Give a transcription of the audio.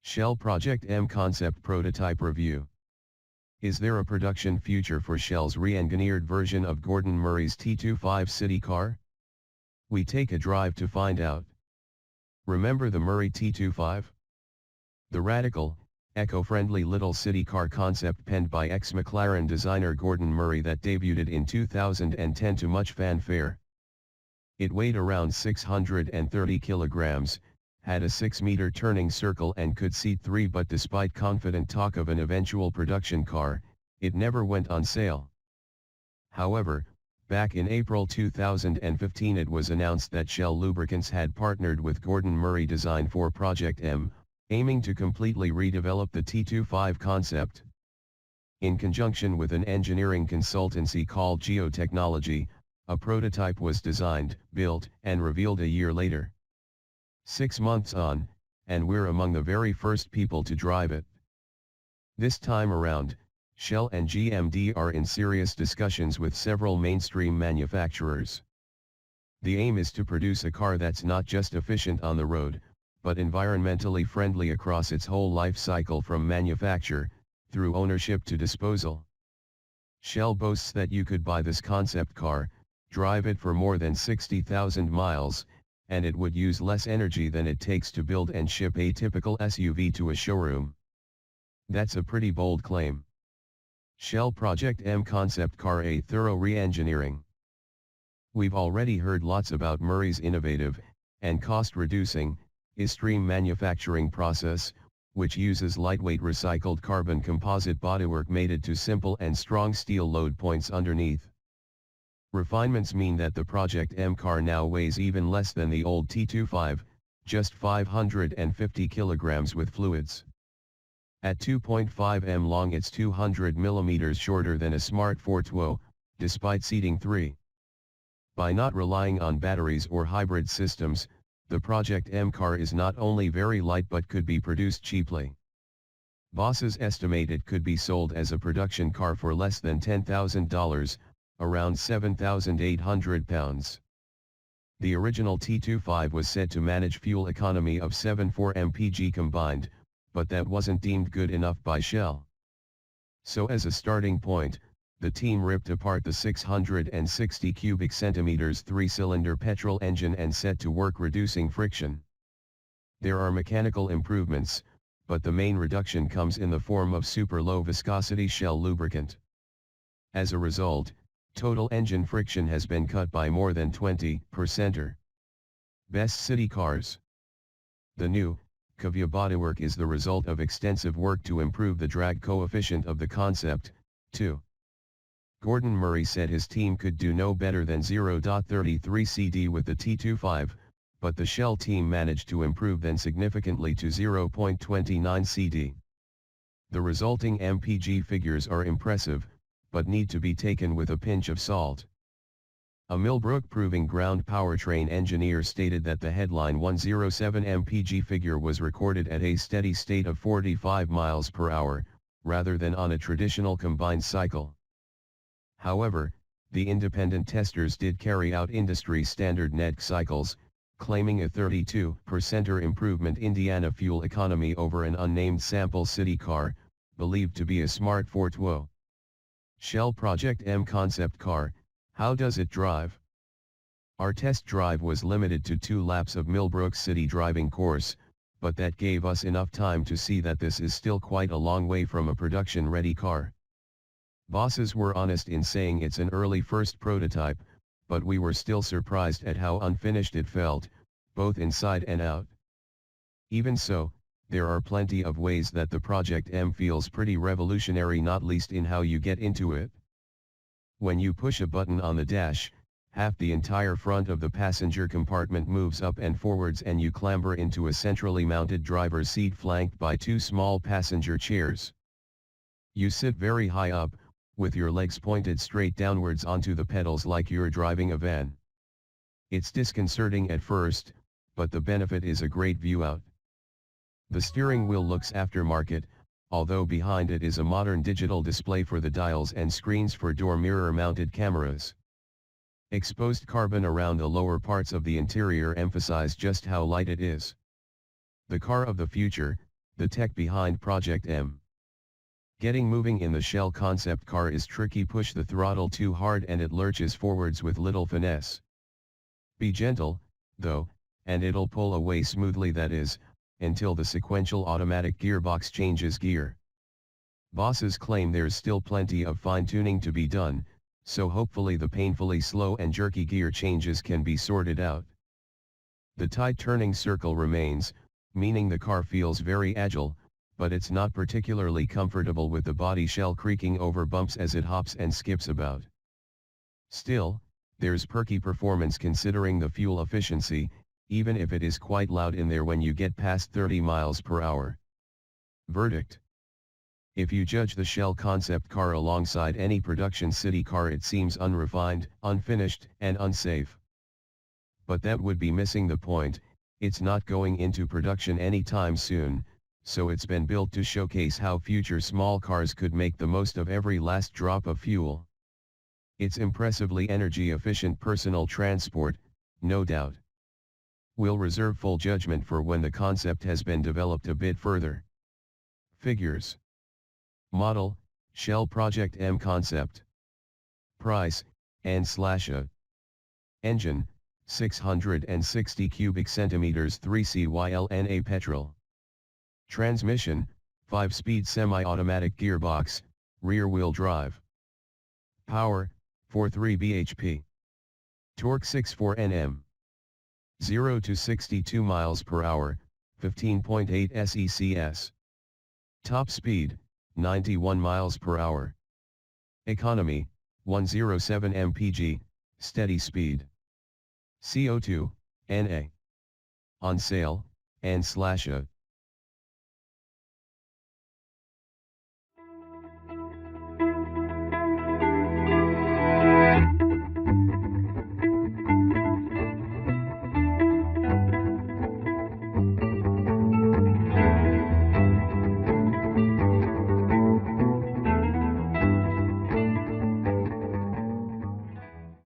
Shell Project M Concept Prototype Review. Is there a production future for Shell's re-engineered version of Gordon Murray's T25 city car? We take a drive to find out. Remember the Murray T25? The radical, eco-friendly little city car concept penned by ex-McLaren designer Gordon Murray that debuted in 2010 to much fanfare. It weighed around 630 kilograms, had a 6-meter turning circle and could seat 3, but despite confident talk of an eventual production car, it never went on sale. However, back in April 2015 it was announced that Shell Lubricants had partnered with Gordon Murray Design for Project M, aiming to completely redevelop the T25 concept. In conjunction with an engineering consultancy called Geotechnology, a prototype was designed, built, and revealed a year later. 6 months on, and we're among the very first people to drive it. This time around, Shell and GMD are in serious discussions with several mainstream manufacturers. The aim is to produce a car that's not just efficient on the road, but environmentally friendly across its whole life cycle from manufacture, through ownership to disposal. Shell boasts that you could buy this concept car, drive it for more than 60,000 miles, and it would use less energy than it takes to build and ship a typical SUV to a showroom. That's a pretty bold claim. Shell Project M concept car, a thorough re-engineering. We've already heard lots about Murray's innovative, and cost-reducing, I-stream manufacturing process, which uses lightweight recycled carbon composite bodywork mated to simple and strong steel load points underneath. Refinements mean that the Project M car now weighs even less than the old T25, just 550 kilograms with fluids. At 2.5 m long it's 200 mm shorter than a Smart 4TWO, despite seating 3. By not relying on batteries or hybrid systems, the Project M car is not only very light but could be produced cheaply. Bosses estimate it could be sold as a production car for less than $10,000, around £7,800. The original T25 was said to manage fuel economy of 7.4 mpg combined, but that wasn't deemed good enough by Shell. So as a starting point, the team ripped apart the 660 cubic centimeters 3-cylinder petrol engine and set to work reducing friction. There are mechanical improvements, but the main reduction comes in the form of super low viscosity Shell lubricant. As a result, total engine friction has been cut by more than 20%. Best city cars. The new Cavia bodywork is the result of extensive work to improve the drag coefficient of the concept, too. Gordon Murray said his team could do no better than 0.33 CD with the T25, but the Shell team managed to improve then significantly to 0.29 CD. The resulting MPG figures are impressive, but need to be taken with a pinch of salt. A Millbrook Proving Ground powertrain engineer stated that the headline 107 mpg figure was recorded at a steady state of 45 miles per hour, rather than on a traditional combined cycle. However, the independent testers did carry out industry-standard net cycles, claiming a 32% improvement Indiana fuel economy over an unnamed sample city car, believed to be a Smart 4TWO. Shell Project M concept car, how does it drive? Our test drive was limited to 2 laps of Millbrook City driving course, but that gave us enough time to see that this is still quite a long way from a production-ready car. Bosses were honest in saying it's an early first prototype, but we were still surprised at how unfinished it felt, both inside and out. Even so, there are plenty of ways that the Project M feels pretty revolutionary, not least in how you get into it. When you push a button on the dash, half the entire front of the passenger compartment moves up and forwards and you clamber into a centrally mounted driver's seat flanked by 2 small passenger chairs. You sit very high up, with your legs pointed straight downwards onto the pedals like you're driving a van. It's disconcerting at first, but the benefit is a great view out. The steering wheel looks aftermarket, although behind it is a modern digital display for the dials and screens for door mirror mounted cameras. Exposed carbon around the lower parts of the interior emphasize just how light it is. The car of the future, The tech behind Project M. Getting moving in the Shell concept car is tricky. Push the throttle too hard and it lurches forwards with little finesse. Be gentle, though, and it'll pull away smoothly, that is, until the sequential automatic gearbox changes gear. Bosses claim there's still plenty of fine-tuning to be done, so hopefully the painfully slow and jerky gear changes can be sorted out. The tight turning circle remains, meaning the car feels very agile, but it's not particularly comfortable with the body shell creaking over bumps as it hops and skips about. Still, there's perky performance considering the fuel efficiency, even if it is quite loud in there when you get past 30 miles per hour. Verdict: if you judge the Shell concept car alongside any production city car, it seems unrefined, unfinished, and unsafe. But that would be missing the point. It's not going into production anytime soon, so it's been built to showcase how future small cars could make the most of every last drop of fuel. It's impressively energy-efficient personal transport, no doubt. We'll reserve full judgment for when the concept has been developed a bit further. Figures. Model, Shell Project M concept. Price, N/A. Engine, 660 cubic centimeters 3CYLNA petrol. Transmission, 5-speed semi-automatic gearbox, rear-wheel drive. Power, 43 bhp. Torque 64 Nm. 0 to 62 miles per hour, 15.8 secs. Top speed, 91 miles per hour. Economy, 107 mpg, steady speed. CO2, NA. On sale, N/A.